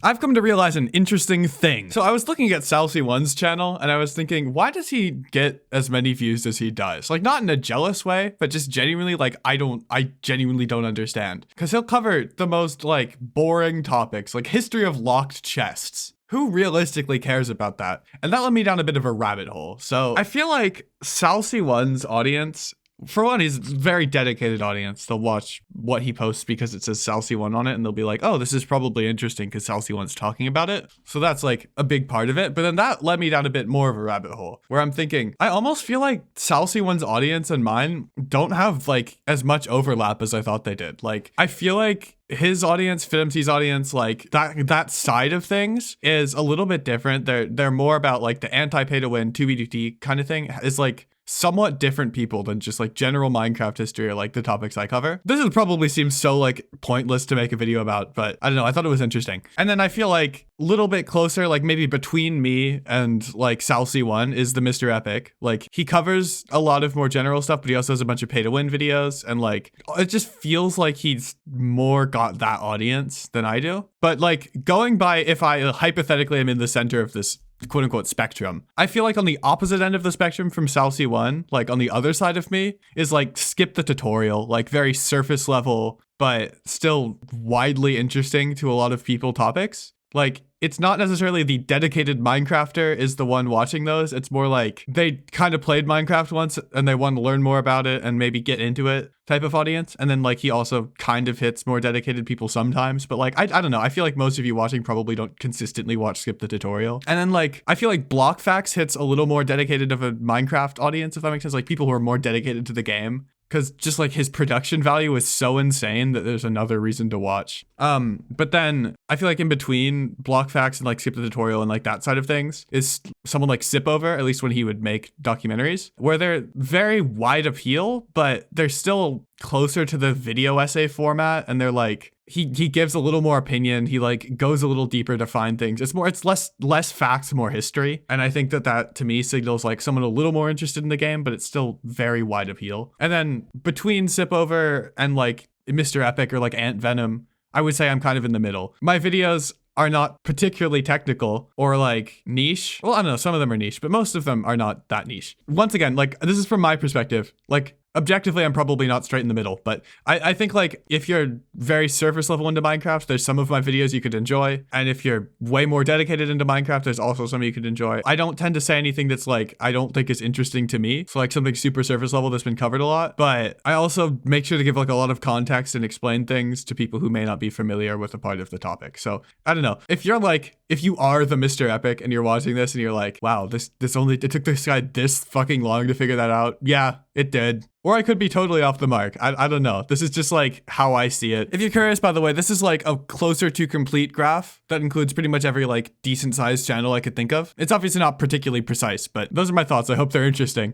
I've come to realize an interesting thing. So I was looking at Salsy1's channel and I was thinking, why does he get as many views as he does? Like, not in a jealous way, but just genuinely, like, I genuinely don't understand. Because he'll cover the most, like, boring topics, like history of locked chests. Who realistically cares about that? And that led me down a bit of a rabbit hole. So I feel like Salsy1's audience, for one, he's a very dedicated audience. They'll watch what he posts because it says Salsy1 on it, and they'll be like, oh, this is probably interesting because Salsy1's talking about it. So that's like a big part of it. But then that led me down a bit more of a rabbit hole where I'm thinking, I almost feel like Salsy1's audience and mine don't have like as much overlap as I thought they did. Like, I feel like his audience, FitMC's audience, like that side of things is a little bit different. They're more about like the anti-pay to win 2v2t kind of thing. Is like somewhat different people than just like general Minecraft history or like the topics I cover. This would probably seem so like pointless to make a video about, but I don't know, I thought it was interesting. And then I feel like a little bit closer, like maybe between me and like Salsy1 is the Mr. Epic. Like, he covers a lot of more general stuff, but he also has a bunch of pay to win videos, and like it just feels like he's more got that audience than I do. But like, going by, if I hypothetically am in the center of this quote unquote spectrum, I feel like on the opposite end of the spectrum from Salsy1, like on the other side of me, is like skip the tutorial, like very surface level, but still widely interesting to a lot of people topics. Like, it's not necessarily the dedicated Minecrafter is the one watching those. It's more like they kind of played Minecraft once and they want to learn more about it and maybe get into it type of audience. And then like he also kind of hits more dedicated people sometimes. But like, I don't know. I feel like most of you watching probably don't consistently watch Skip the Tutorial. And then like, I feel like BlockFacts hits a little more dedicated of a Minecraft audience, if that makes sense. Like, people who are more dedicated to the game. Because just like his production value is so insane that there's another reason to watch. But then I feel like in between BlockFacts and like Skip the Tutorial and like that side of things is someone like Sipover, at least when he would make documentaries, where they're very wide appeal, but they're still closer to the video essay format. And they're like, he gives a little more opinion. He like goes a little deeper to find things. It's less facts, more history. And I think that to me signals like someone a little more interested in the game, but it's still very wide appeal. And then between Sipover and like Mr. Epic or like Ant Venom, I would say I'm kind of in the middle. My videos are not particularly technical or like niche. Well, I don't know, some of them are niche, but most of them are not that niche. Once again, like, this is from my perspective. Like, objectively, I'm probably not straight in the middle, but I think like if you're very surface level into Minecraft, there's some of my videos you could enjoy. And if you're way more dedicated into Minecraft, there's also some you could enjoy. I don't tend to say anything that's like, I don't think is interesting to me. So like something super surface level that's been covered a lot, but I also make sure to give like a lot of context and explain things to people who may not be familiar with a part of the topic. So I don't know, if you are the Mr. Epic and you're watching this and you're like, wow, it took this guy this fucking long to figure that out. Yeah, it did. Or I could be totally off the mark. I don't know. This is just like how I see it. If you're curious, by the way, this is like a closer to complete graph that includes pretty much every like decent sized channel I could think of. It's obviously not particularly precise, but those are my thoughts. I hope they're interesting.